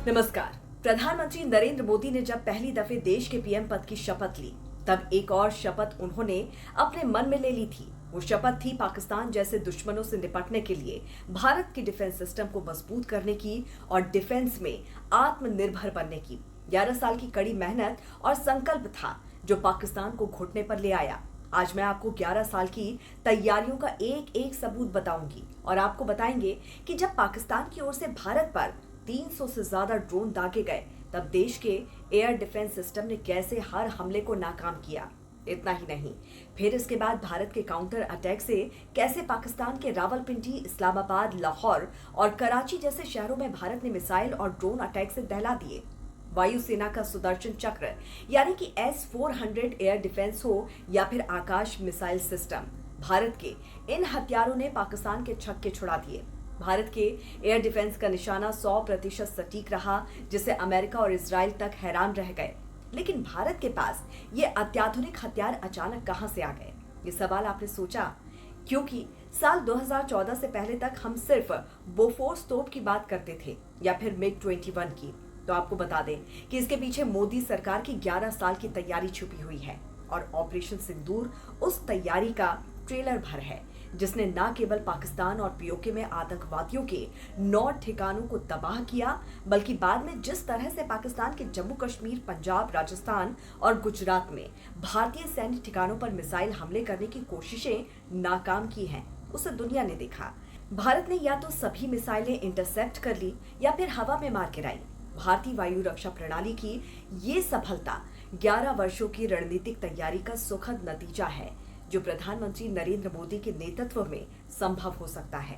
नमस्कार। प्रधानमंत्री नरेंद्र मोदी ने जब पहली दफे देश के पीएम पद की शपथ ली, तब एक और शपथ उन्होंने अपने मन में ले ली थी। वो शपथ थी पाकिस्तान जैसे दुश्मनों से निपटने के लिए भारत की डिफेंस सिस्टम को मजबूत करने की और डिफेंस में आत्मनिर्भर बनने की। 11 साल की कड़ी मेहनत और संकल्प था जो पाकिस्तान को घुटने पर ले आया। आज मैं आपको 11 साल की तैयारियों का एक एक सबूत बताऊंगी और आपको बताएंगे कि जब पाकिस्तान की ओर से भारत पर 300 से ज्यादा ड्रोन दागे गए, तब देश के एयर डिफेंस सिस्टम ने कैसे हर हमले को नाकाम किया। इतना ही नहीं, फिर इसके बाद भारत के काउंटर अटैक से कैसे पाकिस्तान के रावलपिंडी, इस्लामाबाद, लाहौर और कराची जैसे शहरों में भारत ने मिसाइल और ड्रोन अटैक से दहला दिए। वायुसेना का सुदर्शन चक्र यानी कि S-400 एयर डिफेंस हो या फिर आकाश मिसाइल सिस्टम, भारत के इन हथियारों ने पाकिस्तान के छक्के छुड़ा दिए। भारत के एयर डिफेंस का निशाना 100% सटीक रहा, जिससे अमेरिका और इजराइल तक हैरान रह गए। लेकिन भारत के पास ये अत्याधुनिक हथियार अचानक कहां से आ गए? ये सवाल आपने सोचा? क्योंकि साल 2014 से पहले तक हम सिर्फ बोफोर्स तोप की बात करते थे या फिर MiG-21 की। तो आपको बता दें कि इसके पीछे मोदी सरकार की 11 साल की तैयारी छुपी हुई है और ऑपरेशन सिंदूर उस तैयारी का ट्रेलर भर है, जिसने न केवल पाकिस्तान और पीओके में आतंकवादियों के 9 ठिकानों को तबाह किया, बल्कि बाद में जिस तरह से पाकिस्तान के जम्मू कश्मीर, पंजाब, राजस्थान और गुजरात में भारतीय सैन्य ठिकानों पर मिसाइल हमले करने की कोशिशें नाकाम की हैं, उसे दुनिया ने देखा। भारत ने या तो सभी मिसाइलें इंटरसेप्ट कर ली या फिर हवा में मार गिराई। भारतीय वायु रक्षा प्रणाली की ये सफलता 11 वर्षों की रणनीतिक तैयारी का सुखद नतीजा है, जो प्रधानमंत्री नरेंद्र मोदी के नेतृत्व में संभव हो सकता है।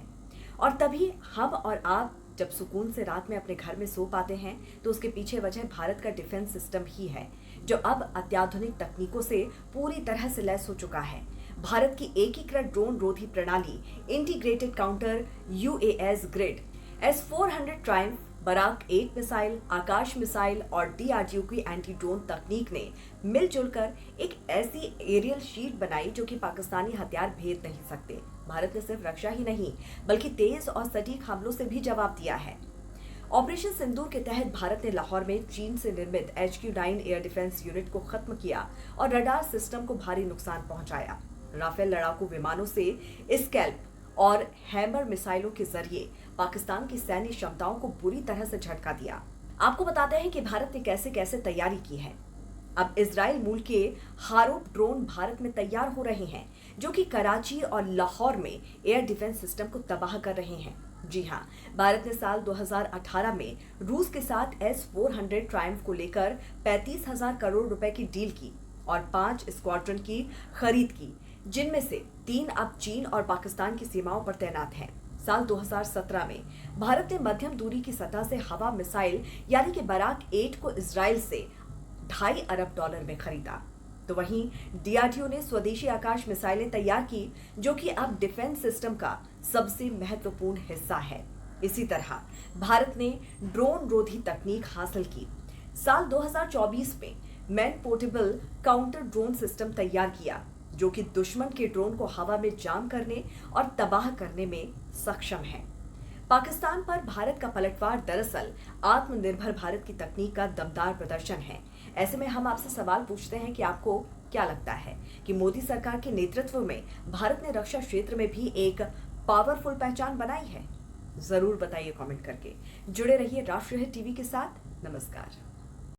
और तभी हम और आप जब सुकून से रात में अपने घर में सो पाते हैं, तो उसके पीछे वजह भारत का डिफेंस सिस्टम ही है, जो अब अत्याधुनिक तकनीकों से पूरी तरह से लैस हो चुका है। भारत की एकीकृत ड्रोन रोधी प्रणाली, integrated counter UAS grid, S-400 Triumf, Barak 8 missile, Akash missile और DRDO की एंटी ड्रोन तकनीक ने मिलजुल कर एक ऐसी एरियल शीट बनाई जो कि पाकिस्तानी हथियार भेद नहीं सकते। भारत ने सिर्फ रक्षा ही नहीं, बल्कि तेज और सटीक हमलों से भी जवाब दिया है। ऑपरेशन सिंदूर के तहत भारत ने लाहौर में चीन से निर्मित HQ-9 एयर डिफेंस यूनिट को खत्म किया और रडार सिस्टम को भारी नुकसान पहुंचाया। राफेल लड़ाकू विमानों से स्कैल्प और हैमर मिसाइलों के जरिए पाकिस्तान की सैन्य क्षमताओं को बुरी तरह से झटका दिया। आपको बताते हैं कि भारत ने कैसे कैसे तैयारी की है। अब इजराइल मूल के हारूप ड्रोन भारत में तैयार हो रहे हैं, जो कि कराची और लाहौर में एयर डिफेंस सिस्टम को तबाह कर रहे हैं। जी हाँ, भारत ने साल 2018 में रूस के साथ S-400 ट्रायम्फ को लेकर 35,000 करोड़ रुपए की डील की और 5 स्क्वाड्रन की खरीद की, जिनमें से 3 अब चीन और पाकिस्तान की सीमाओं पर तैनात हैं। साल 2017 में भारत ने मध्यम दूरी की सतह से हवा मिसाइल यानी कि बराक 8 को इजराइल से $2.5 अरब में खरीदा। तो वहीं DRDO ने स्वदेशी आकाश मिसाइलें तैयार की, जो कि अब डिफेंस सिस्टम का सबसे महत्वपूर्ण हिस्सा है। इसी तरह भारत ने ड्रोन रोधी तकनीक हासिल की। साल 2024 में man portable counter drone system तैयार किया, जो कि दुश्मन के ड्रोन को हवा में जाम करने और तबाह करने में सक्षम है। पाकिस्तान पर भारत का पलटवार दरअसल आत्मनिर्भर भारत की तकनीक का दमदार प्रदर्शन है। ऐसे में हम आपसे सवाल पूछते हैं कि आपको क्या लगता है कि मोदी सरकार के नेतृत्व में भारत ने रक्षा क्षेत्र में भी एक पावरफुल पहचान बनाई है? जरूर बताइए कमेंट करके। जुड़े रहिए राष्ट्रहित टीवी के साथ। नमस्कार।